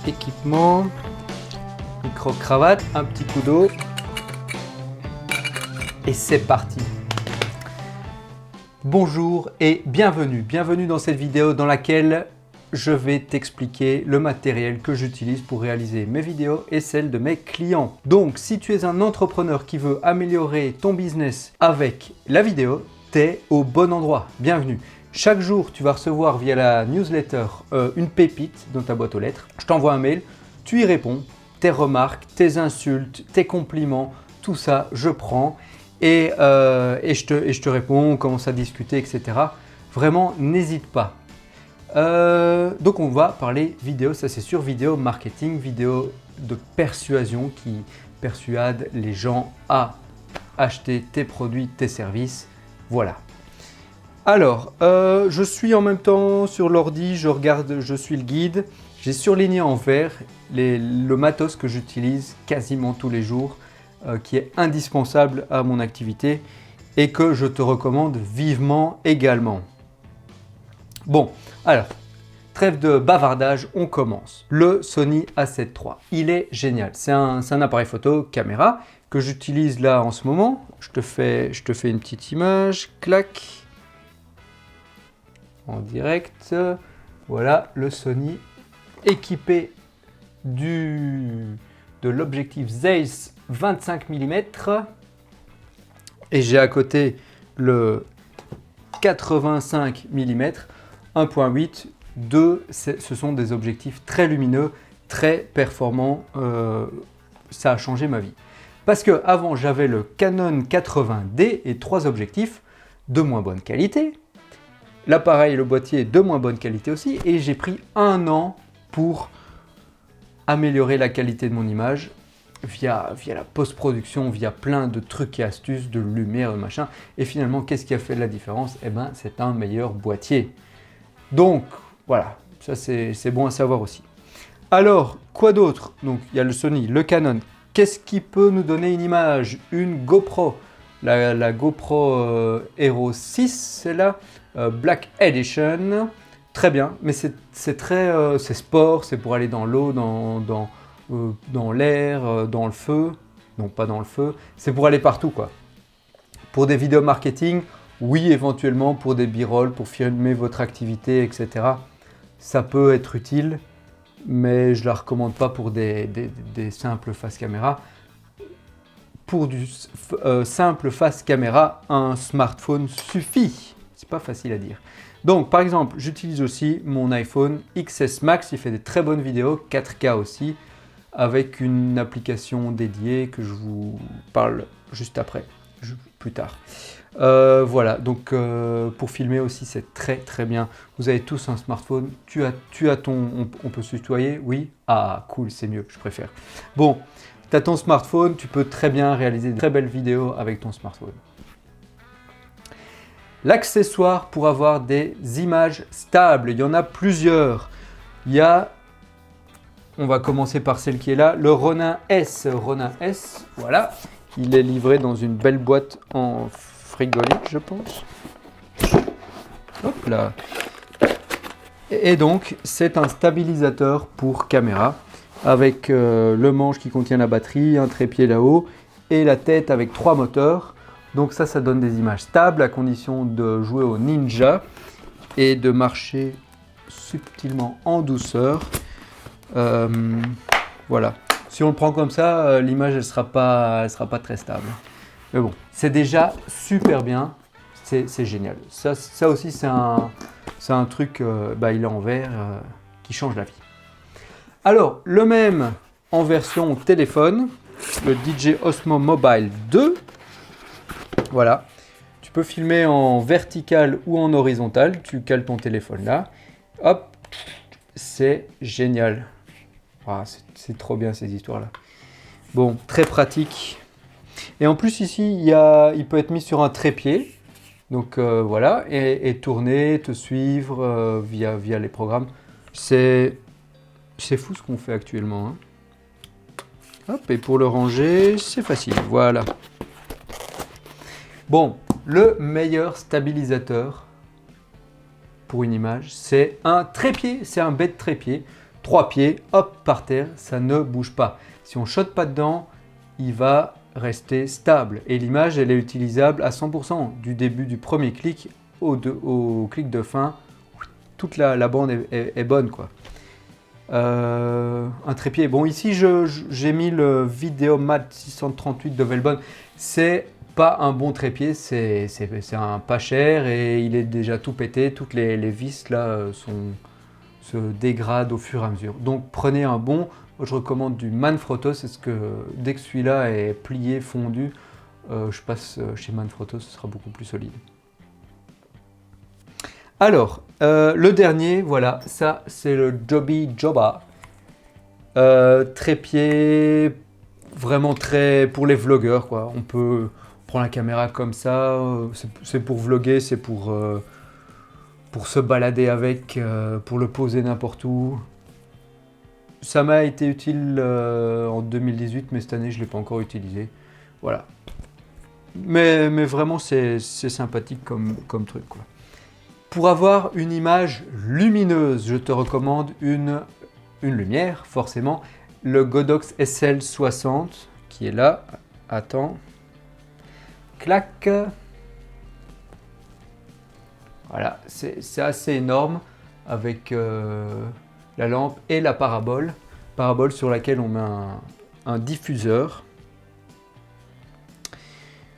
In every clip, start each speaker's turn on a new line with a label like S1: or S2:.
S1: équipement, micro-cravate, un petit coup d'eau. Et c'est parti! Bonjour et bienvenue dans cette vidéo dans laquelle je vais t'expliquer le matériel que j'utilise pour réaliser mes vidéos et celles de mes clients. Donc si tu es un entrepreneur qui veut améliorer ton business avec la vidéo, tu es au bon endroit. Bienvenue! Chaque jour, tu vas recevoir via la newsletter une pépite dans ta boîte aux lettres. Je t'envoie un mail, tu y réponds, tes remarques, tes insultes, tes compliments, tout ça, je prends et je te réponds, on commence à discuter, etc. Vraiment, n'hésite pas. Donc on va parler vidéo, ça c'est sûr, vidéo marketing, vidéo de persuasion qui persuade les gens à acheter tes produits, tes services. Voilà. Alors, je suis en même temps sur l'ordi, je suis le guide. J'ai surligné en vert le matos que j'utilise quasiment tous les jours, qui est indispensable à mon activité et que je te recommande vivement également. Bon, alors, trêve de bavardage, on commence. Le Sony A7 III, il est génial. C'est un appareil photo caméra que j'utilise là en ce moment. Je te fais une petite image, clac. En direct, voilà le Sony équipé de l'objectif Zeiss 25 mm et j'ai à côté le 85 mm 1.8. Ce sont des objectifs très lumineux, très performants. Ça a changé ma vie parce que avant j'avais le Canon 80D et 3 objectifs de moins bonne qualité. L'appareil et le boîtier de moins bonne qualité aussi, et j'ai pris 1 an pour améliorer la qualité de mon image via la post-production, via plein de trucs et astuces, de lumière, de machin. Et finalement, qu'est-ce qui a fait la différence? Eh ben, c'est un meilleur boîtier. Donc, voilà, ça c'est bon à savoir aussi. Alors, quoi d'autre? Donc, il y a le Sony, le Canon. Qu'est-ce qui peut nous donner une image? Une GoPro. La GoPro Hero 6, c'est là. Black Edition, très bien, mais c'est sport, c'est pour aller dans l'eau, dans l'air, dans le feu, non pas dans le feu, c'est pour aller partout quoi. Pour des vidéos marketing, oui éventuellement pour des b-roll, pour filmer votre activité, etc. Ça peut être utile, mais je ne la recommande pas pour des simples face caméra. Pour du simple face caméra, un smartphone suffit. C'est pas facile à dire. Donc, par exemple, j'utilise aussi mon iPhone XS Max. Il fait des très bonnes vidéos, 4K aussi, avec une application dédiée que je vous parle juste après, plus tard. Voilà, donc pour filmer aussi, c'est très bien. Vous avez tous un smartphone. Tu as ton... On peut se tutoyer? Oui? Ah, cool, c'est mieux, je préfère. Bon, tu as ton smartphone, tu peux très bien réaliser de très belles vidéos avec ton smartphone. L'accessoire pour avoir des images stables, il y en a plusieurs. Il y a, on va commencer par celle qui est là, le Ronin S. Ronin S, voilà, il est livré dans une belle boîte en frigolite, je pense. Hop là. Et donc, c'est un stabilisateur pour caméra avec le manche qui contient la batterie, un trépied là-haut et la tête avec 3 moteurs. Donc ça donne des images stables à condition de jouer au ninja et de marcher subtilement en douceur. Voilà. Si on le prend comme ça, l'image elle sera pas très stable. Mais bon, c'est déjà super bien. C'est génial. Ça aussi c'est un truc, il est en verre qui change la vie. Alors le même en version téléphone, le DJI Osmo Mobile 2. Voilà, tu peux filmer en vertical ou en horizontal, tu cales ton téléphone là, hop, c'est génial. Ah, c'est trop bien ces histoires là. Bon, très pratique. Et en plus ici, il peut être mis sur un trépied, donc voilà, et tourner, te suivre via les programmes. C'est fou ce qu'on fait actuellement. Hein. Hop, et pour le ranger, c'est facile, voilà. Bon, le meilleur stabilisateur pour une image, c'est un trépied, c'est un bête trépied. 3 pieds, hop, par terre, ça ne bouge pas. Si on ne shot pas dedans, il va rester stable. Et l'image, elle est utilisable à 100%, du début du premier clic au clic de fin. Toute la bande est bonne, quoi. Un trépied. Bon, ici, j'ai mis le Videomat 638 de Velbon. C'est pas un bon trépied, c'est un pas cher et il est déjà tout pété. Toutes les vis là se dégradent au fur et à mesure. Donc prenez un bon. Je recommande du Manfrotto. C'est ce que dès que celui-là est plié, fondu, je passe chez Manfrotto, ce sera beaucoup plus solide. Alors, le dernier, voilà, ça c'est le Joby Joba. Trépied, vraiment très pour les vlogueurs, quoi. On peut prendre la caméra comme ça, c'est pour vlogger, c'est pour se balader avec, pour le poser n'importe où. Ça m'a été utile en 2018, mais cette année je ne l'ai pas encore utilisé. Voilà. Mais vraiment c'est sympathique comme truc, quoi. Pour avoir une image lumineuse, je te recommande une lumière, forcément. Le Godox SL60 qui est là. Attends. Clac. Voilà, c'est assez énorme avec la lampe et la parabole. Parabole sur laquelle on met un diffuseur.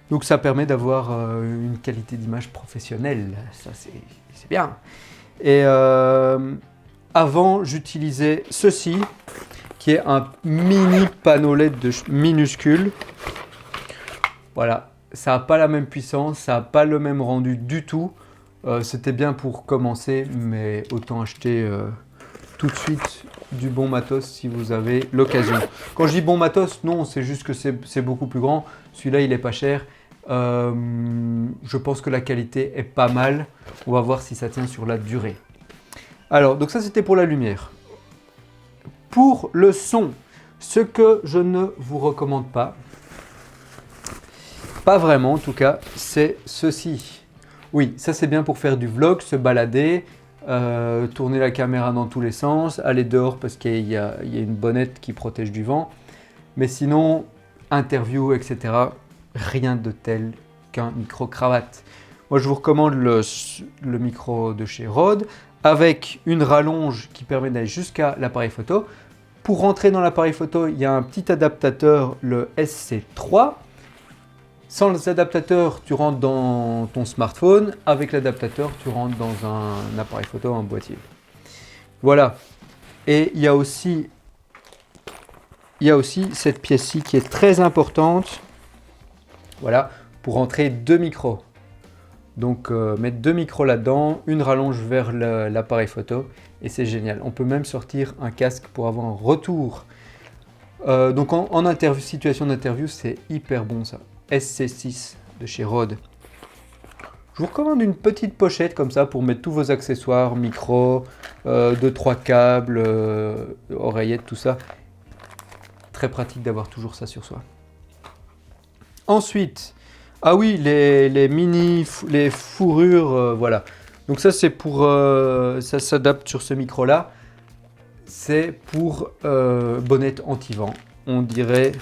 S1: Donc ça permet d'avoir une qualité d'image professionnelle. Ça c'est bien. Et avant, j'utilisais ceci, qui est un mini panneau LED minuscule. Voilà, ça n'a pas la même puissance, ça n'a pas le même rendu du tout. C'était bien pour commencer, mais autant acheter tout de suite du bon matos si vous avez l'occasion. Quand je dis bon matos, non, c'est juste que c'est beaucoup plus grand. Celui-là, il est pas cher. Je pense que la qualité est pas mal. On va voir si ça tient sur la durée. Alors, donc ça c'était pour la lumière. Pour le son, ce que je ne vous recommande pas vraiment en tout cas, c'est ceci. Oui, ça c'est bien pour faire du vlog, se balader, tourner la caméra dans tous les sens, aller dehors parce qu'il y a une bonnette qui protège du vent. Mais sinon, interview, etc., rien de tel qu'un micro-cravate. Moi, je vous recommande le micro de chez Rode avec une rallonge qui permet d'aller jusqu'à l'appareil photo. Pour rentrer dans l'appareil photo, il y a un petit adaptateur, le SC3. Sans l'adaptateur, tu rentres dans ton smartphone. Avec l'adaptateur, tu rentres dans un appareil photo, un boîtier. Voilà. Et il y a aussi cette pièce-ci qui est très importante. Voilà, pour rentrer 2 micros. Donc mettre 2 micros là-dedans, une rallonge vers l'appareil photo et c'est génial. On peut même sortir un casque pour avoir un retour. Donc en interview, situation d'interview, c'est hyper bon ça. SC6 de chez Rode. Je vous recommande une petite pochette comme ça pour mettre tous vos accessoires, micro, 2-3 câbles, oreillettes, tout ça. Très pratique d'avoir toujours ça sur soi. Ensuite, ah oui, les fourrures, voilà. Donc ça c'est pour, ça s'adapte sur ce micro là. C'est pour bonnette anti-vent. On dirait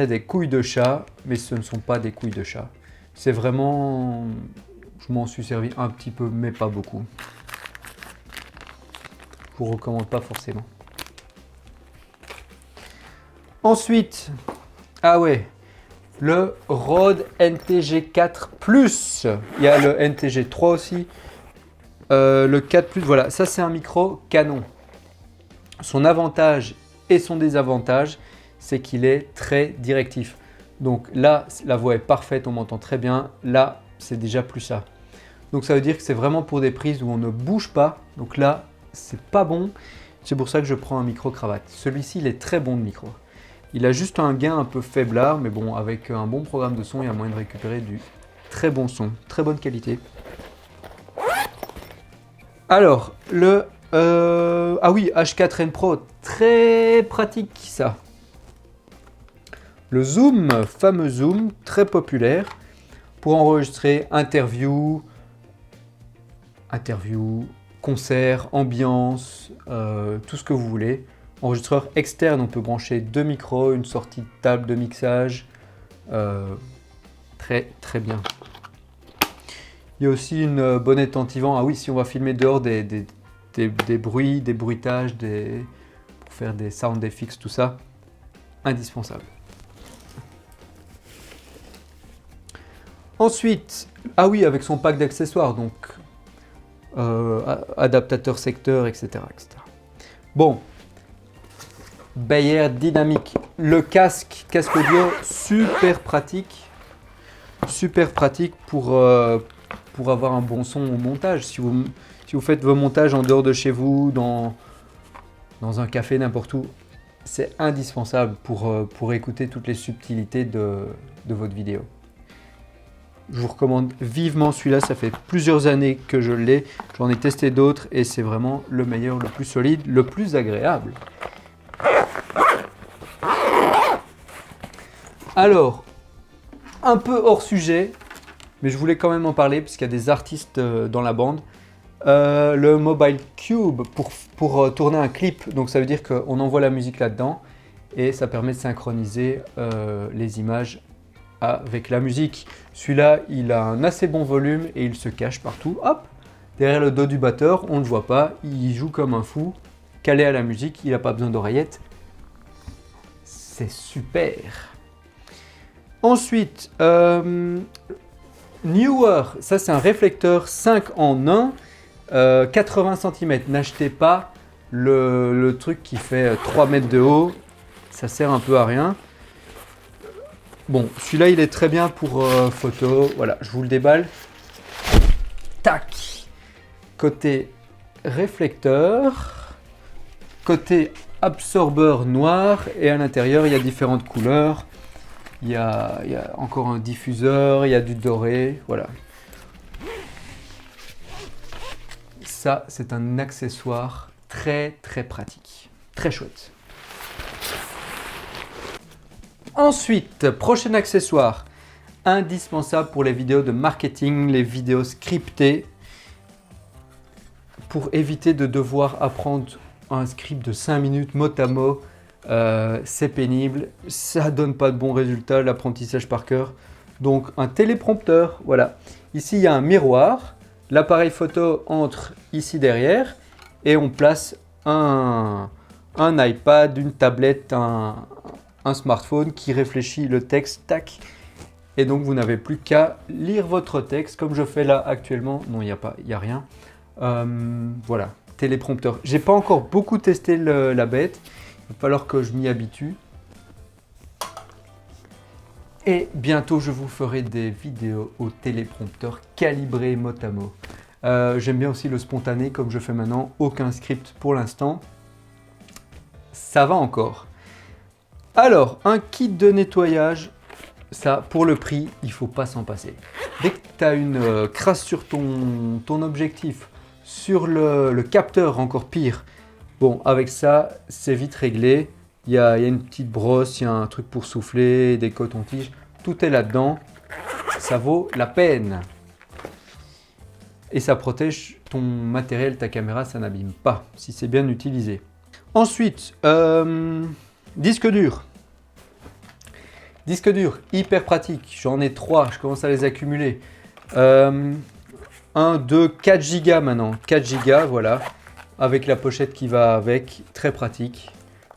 S1: des couilles de chat, mais ce ne sont pas des couilles de chat. C'est vraiment, je m'en suis servi un petit peu, mais pas beaucoup. Je vous recommande pas forcément. Ensuite, ah ouais, le Rode NTG4 Plus. Il y a le NTG3 aussi. Le 4 Plus, voilà, ça c'est un micro Canon. Son avantage et son désavantage, c'est qu'il est très directif. Donc là, la voix est parfaite, on m'entend très bien. Là, c'est déjà plus ça. Donc ça veut dire que c'est vraiment pour des prises où on ne bouge pas. Donc là, c'est pas bon. C'est pour ça que je prends un micro cravate. Celui-ci, il est très bon de micro. Il a juste un gain un peu faiblard, mais bon, avec un bon programme de son, il y a moyen de récupérer du très bon son, très bonne qualité. Alors, ah oui, H4N Pro, très pratique ça. Le zoom, fameux zoom, très populaire pour enregistrer interview, concert, ambiance, tout ce que vous voulez. Enregistreur externe, on peut brancher 2 micros, une sortie de table de mixage. Très très bien. Il y a aussi une bonnette anti-vent. Ah oui, si on va filmer dehors des bruits, des bruitages, pour faire des sound effects, tout ça, indispensable. Ensuite, ah oui, avec son pack d'accessoires, donc adaptateur secteur, etc., etc. Bon, Beyer Dynamic, le casque audio, super pratique pour avoir un bon son au montage. Si vous faites vos montages en dehors de chez vous, dans un café, n'importe où, c'est indispensable pour écouter toutes les subtilités de votre vidéo. Je vous recommande vivement celui-là, ça fait plusieurs années que je l'ai, j'en ai testé d'autres et c'est vraiment le meilleur, le plus solide, le plus agréable. Alors, un peu hors sujet, mais je voulais quand même en parler puisqu'il y a des artistes dans la bande. Le Mobile Cube pour tourner un clip, donc ça veut dire qu'on envoie la musique là-dedans et ça permet de synchroniser les images avec la musique. Celui-là, il a un assez bon volume et il se cache partout. Hop, derrière le dos du batteur, on ne le voit pas, il joue comme un fou, calé à la musique, il n'a pas besoin d'oreillettes. C'est super. Ensuite, Neewer, ça c'est un réflecteur 5 en 1, 80 cm. N'achetez pas le truc qui fait 3 mètres de haut, ça sert un peu à rien. Bon, celui-là il est très bien pour photo, voilà, je vous le déballe. Tac. Côté réflecteur, côté absorbeur noir et à l'intérieur il y a différentes couleurs. Il y a encore un diffuseur, il y a du doré, voilà. Ça, c'est un accessoire très très pratique, très chouette. Ensuite, prochain accessoire, indispensable pour les vidéos de marketing, les vidéos scriptées, pour éviter de devoir apprendre un script de 5 minutes mot à mot. C'est pénible, ça donne pas de bons résultats, l'apprentissage par cœur. Donc un téléprompteur, voilà. Ici il y a un miroir, l'appareil photo entre ici derrière et on place un iPad, une tablette, un smartphone qui réfléchit le texte, tac. Et donc vous n'avez plus qu'à lire votre texte comme je fais là actuellement. Non, il n'y a rien. Voilà, téléprompteur. J'ai pas encore beaucoup testé la bête. Il va falloir que je m'y habitue. Et bientôt, je vous ferai des vidéos au téléprompteur calibré mot à mot. J'aime bien aussi le spontané comme je fais maintenant. Aucun script pour l'instant. Ça va encore. Alors, un kit de nettoyage. Ça, pour le prix, il ne faut pas s'en passer. Dès que tu as une crasse sur ton objectif, sur le capteur, encore pire, bon, avec ça, c'est vite réglé. Il y a une petite brosse, il y a un truc pour souffler, des cotons-tiges. Tout est là-dedans. Ça vaut la peine. Et ça protège ton matériel, ta caméra, ça n'abîme pas si c'est bien utilisé. Ensuite, disque dur. Disque dur, hyper pratique. J'en ai 3, je commence à les accumuler. 1, 2, 4 Go maintenant. 4 Go, voilà. Avec la pochette qui va avec, très pratique.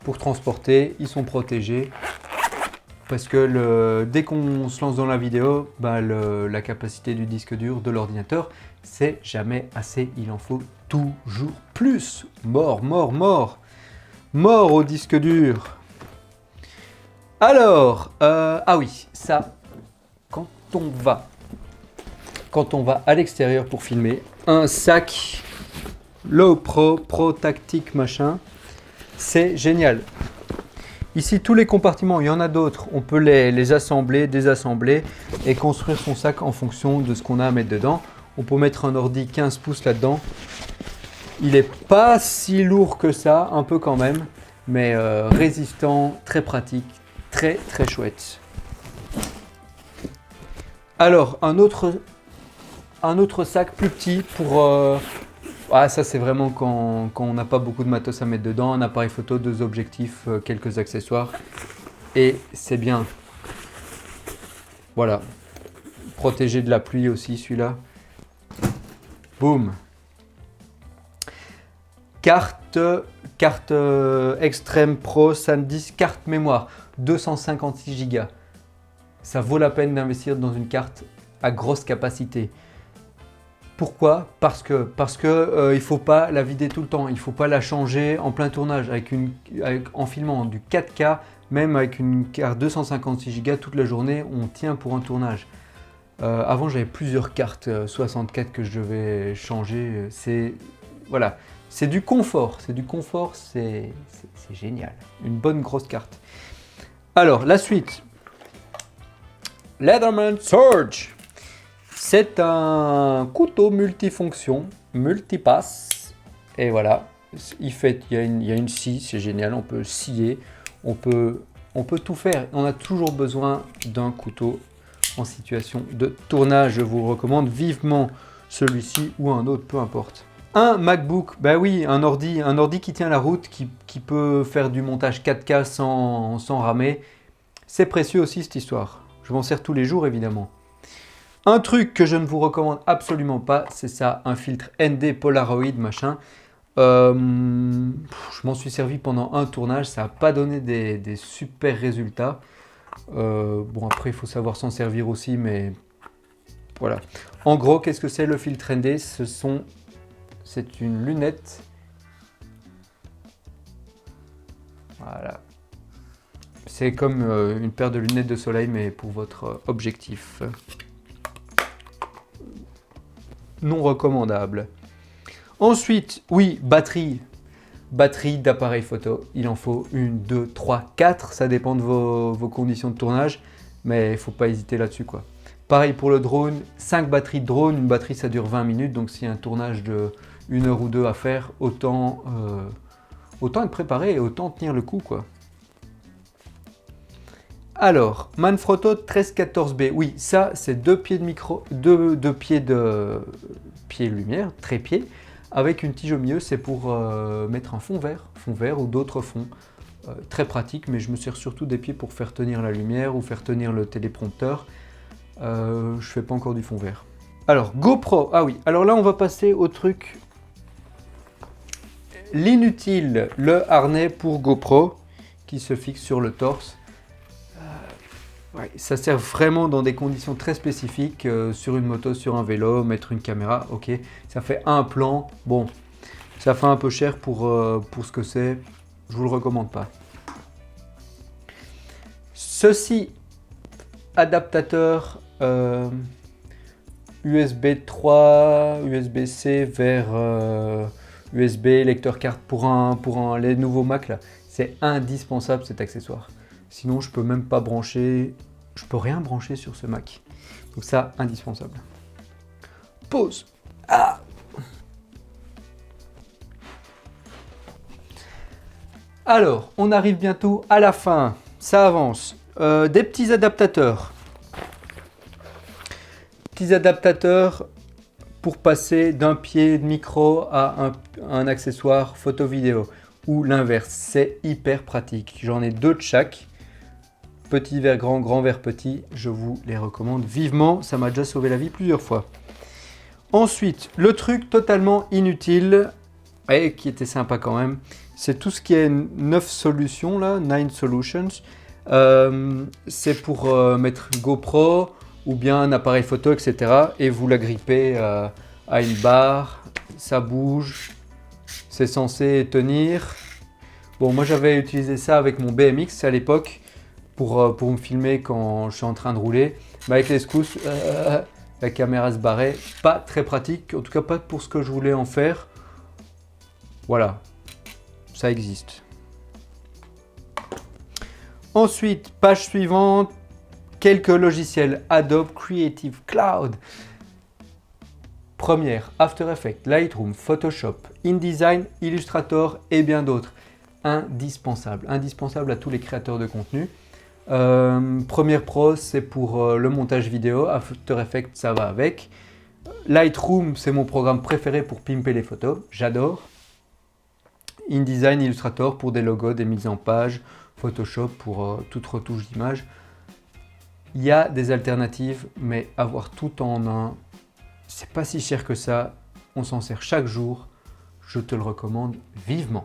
S1: Pour transporter, ils sont protégés. Parce que dès qu'on se lance dans la vidéo, bah la capacité du disque dur de l'ordinateur, c'est jamais assez. Il en faut toujours plus. Mort, mort, mort. Mort au disque dur. Alors, ah oui, ça, quand on va à l'extérieur pour filmer, un sac Low Pro Tactique machin, c'est génial. Ici, tous les compartiments, il y en a d'autres, on peut les assembler, désassembler et construire son sac en fonction de ce qu'on a à mettre dedans. On peut mettre un ordi 15 pouces là-dedans. Il n'est pas si lourd que ça, un peu quand même, mais résistant, très pratique. Très très chouette. Alors un autre sac plus petit Ah, ça c'est vraiment quand on n'a pas beaucoup de matos à mettre dedans, un appareil photo, 2 objectifs, quelques accessoires et c'est bien. Voilà, protégé de la pluie aussi celui-là. Boum. Carte Extreme Pro SanDisk, carte mémoire, 256 Go. Ça vaut la peine d'investir dans une carte à grosse capacité. Pourquoi? Parce que il ne faut pas la vider tout le temps, il ne faut pas la changer en plein tournage en filmant du 4K, même avec une carte 256 Go toute la journée, on tient pour un tournage. Avant j'avais plusieurs cartes 64 que je devais changer, voilà, c'est du confort, c'est génial, une bonne grosse carte. Alors la suite, Leatherman Surge. C'est un couteau multifonction, multipasse, et voilà, il y a une scie, c'est génial, on peut scier, on peut tout faire. On a toujours besoin d'un couteau en situation de tournage. Je vous recommande vivement celui-ci ou un autre, peu importe. Un MacBook, bah oui, un ordi qui tient la route, qui peut faire du montage 4K sans ramer. C'est précieux aussi cette histoire. Je m'en sers tous les jours évidemment. Un truc que je ne vous recommande absolument pas, c'est ça, un filtre ND Polaroid machin. Je m'en suis servi pendant un tournage, ça n'a pas donné des super résultats. Bon après il faut savoir s'en servir aussi, mais voilà. En gros, qu'est-ce que c'est le filtre ND? C'est une lunette. Voilà. C'est comme une paire de lunettes de soleil, mais pour votre objectif. Non recommandable. Ensuite, oui, batterie d'appareil photo. Il en faut 1, 2, 3, 4. Ça dépend de vos conditions de tournage, mais il ne faut pas hésiter là-dessus, quoi. Pareil pour le drone, 5 batteries de drone. Une batterie, ça dure 20 minutes. Donc, s'il y a un tournage de 1 heure ou 2 à faire, autant être préparé et autant tenir le coup, quoi. Alors, Manfrotto 1314B, oui, ça c'est 2 pieds de micro, 2 pieds de lumière, trépied, avec une tige au milieu, c'est pour mettre un fond vert ou d'autres fonds. Très pratique, mais je me sers surtout des pieds pour faire tenir la lumière ou faire tenir le téléprompteur. Je fais pas encore du fond vert. Alors, GoPro, ah oui, alors là on va passer au truc, l'inutile, le harnais pour GoPro qui se fixe sur le torse. Ouais, ça sert vraiment dans des conditions très spécifiques, sur une moto, sur un vélo, mettre une caméra, ok, ça fait un plan, bon, ça fait un peu cher pour ce que c'est, je vous le recommande pas. Ceci, adaptateur USB 3, USB-C vers USB, lecteur carte pour les nouveaux Mac là, c'est indispensable cet accessoire. Sinon, je peux même pas brancher, je peux rien brancher sur ce Mac. Donc ça, indispensable. Pause. Ah. Alors, on arrive bientôt à la fin. Ça avance. Des petits adaptateurs. Petits adaptateurs pour passer d'un pied de micro à un accessoire photo-vidéo. Ou l'inverse, c'est hyper pratique. J'en ai 2 de chaque. Petit vers grand, grand vers petit, je vous les recommande vivement, ça m'a déjà sauvé la vie plusieurs fois. Ensuite, le truc totalement inutile, et qui était sympa quand même, c'est tout ce qui est 9 solutions, là, 9 solutions. C'est pour mettre GoPro ou bien un appareil photo, etc. Et vous la grippez à une barre, ça bouge, c'est censé tenir. Bon, moi j'avais utilisé ça avec mon BMX à l'époque, pour me filmer quand je suis en train de rouler, mais avec les secousses, la caméra se barrait, pas très pratique, en tout cas pas pour ce que je voulais en faire. Voilà, ça existe. Ensuite, page suivante, quelques logiciels Adobe Creative Cloud. Première, After Effects, Lightroom, Photoshop, InDesign, Illustrator et bien d'autres. Indispensable à tous les créateurs de contenu. Premiere Pro, c'est pour le montage vidéo. After Effects, ça va avec. Lightroom, c'est mon programme préféré pour pimper les photos, j'adore. InDesign, Illustrator pour des logos, des mises en page, Photoshop pour toute retouche d'image. Il y a des alternatives, mais avoir tout en un, c'est pas si cher que ça. On s'en sert chaque jour. Je te le recommande vivement.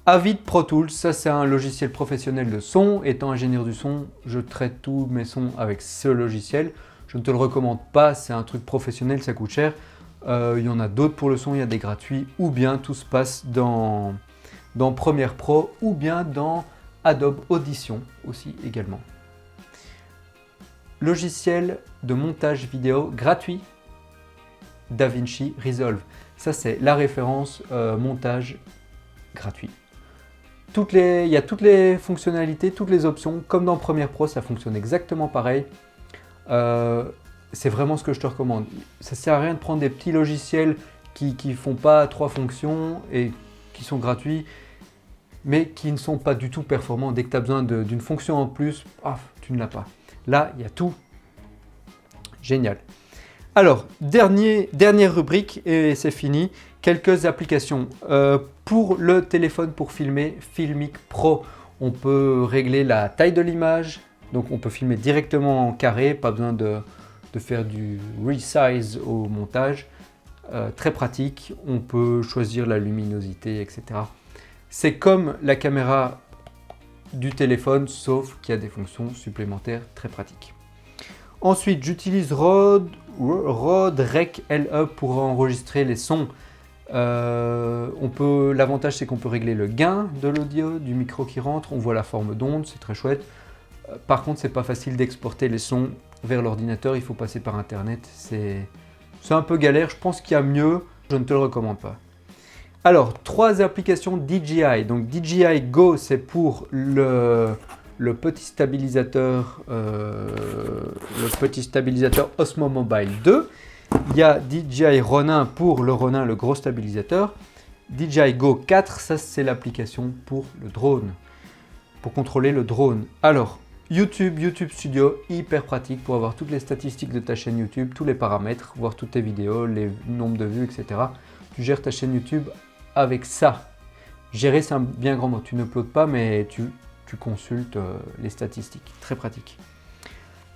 S1: Avid Pro Tools, ça c'est un logiciel professionnel de son. Étant ingénieur du son, je traite tous mes sons avec ce logiciel. Je ne te le recommande pas, c'est un truc professionnel, ça coûte cher. Il y en a d'autres pour le son, il y a des gratuits, ou bien tout se passe dans Premiere Pro, ou bien dans Adobe Audition aussi également. Logiciel de montage vidéo gratuit, DaVinci Resolve. Ça c'est la référence montage gratuit. Il y a toutes les fonctionnalités, toutes les options, comme dans Premiere Pro, ça fonctionne exactement pareil. C'est vraiment ce que je te recommande. Ça ne sert à rien de prendre des petits logiciels qui ne font pas 3 fonctions et qui sont gratuits, mais qui ne sont pas du tout performants. Dès que tu as besoin d'une fonction en plus, tu ne l'as pas. Là, il y a tout. Génial. Alors, dernière rubrique et c'est fini. Quelques applications. Pour le téléphone pour filmer, Filmic Pro, on peut régler la taille de l'image. Donc, on peut filmer directement en carré, pas besoin de faire du resize au montage. Très pratique. On peut choisir la luminosité, etc. C'est comme la caméra du téléphone, sauf qu'il y a des fonctions supplémentaires très pratiques. Ensuite, j'utilise Rode Rec LE pour enregistrer les sons. L'avantage, c'est qu'on peut régler le gain de l'audio, du micro qui rentre. On voit la forme d'onde, c'est très chouette. Par contre, c'est pas facile d'exporter les sons vers l'ordinateur. Il faut passer par Internet. C'est un peu galère. Je pense qu'il y a mieux. Je ne te le recommande pas. Alors, 3 applications DJI. Donc, DJI Go, c'est pour le petit stabilisateur Osmo Mobile 2. Il y a DJI Ronin pour le Ronin, le gros stabilisateur. DJI Go 4, ça c'est l'application pour le drone, pour contrôler le drone. Alors, YouTube Studio, hyper pratique pour avoir toutes les statistiques de ta chaîne YouTube, tous les paramètres, voir toutes tes vidéos, les nombres de vues, etc. Tu gères ta chaîne YouTube avec ça. Gérer, c'est un bien grand mot. Tu n'uploades pas, mais tu consultes les statistiques. Très pratique.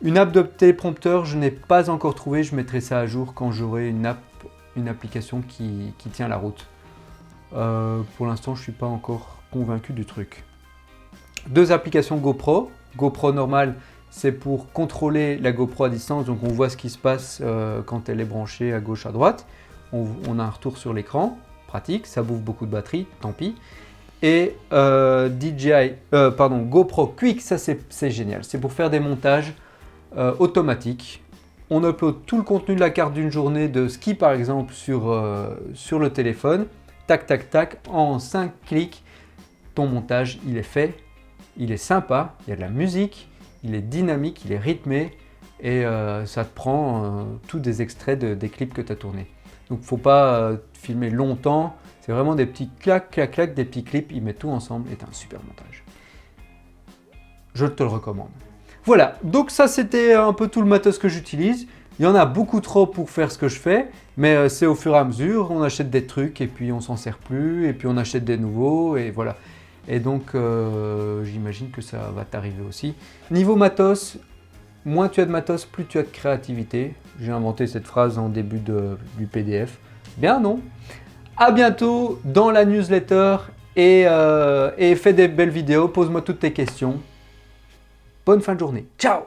S1: Une app de téléprompteur, je n'ai pas encore trouvé. Je mettrai ça à jour quand j'aurai une application qui tient la route. Pour l'instant, je ne suis pas encore convaincu du truc. 2 applications GoPro. GoPro normal, c'est pour contrôler la GoPro à distance. Donc, on voit ce qui se passe quand elle est branchée à gauche, à droite. On a un retour sur l'écran. Pratique, ça bouffe beaucoup de batterie, tant pis. Et GoPro Quick, ça c'est génial. C'est pour faire des montages automatiques. On upload tout le contenu de la carte d'une journée de ski par exemple sur le téléphone. Tac, tac, tac. En 5 clics, ton montage il est fait. Il est sympa, il y a de la musique, il est dynamique, il est rythmé. Et ça te prend tous des extraits des clips que tu as tournés. Donc il ne faut pas filmer longtemps. C'est vraiment des petits clac, clac, clac, des petits clips. Ils mettent tout ensemble et c'est un super montage. Je te le recommande. Voilà, donc ça c'était un peu tout le matos que j'utilise. Il y en a beaucoup trop pour faire ce que je fais, mais c'est au fur et à mesure. On achète des trucs et puis on s'en sert plus, et puis on achète des nouveaux, et voilà. Et donc j'imagine que ça va t'arriver aussi. Niveau matos, moins tu as de matos, plus tu as de créativité. J'ai inventé cette phrase en début du PDF. Bien non. À bientôt dans la newsletter et fais des belles vidéos. Pose-moi toutes tes questions. Bonne fin de journée. Ciao!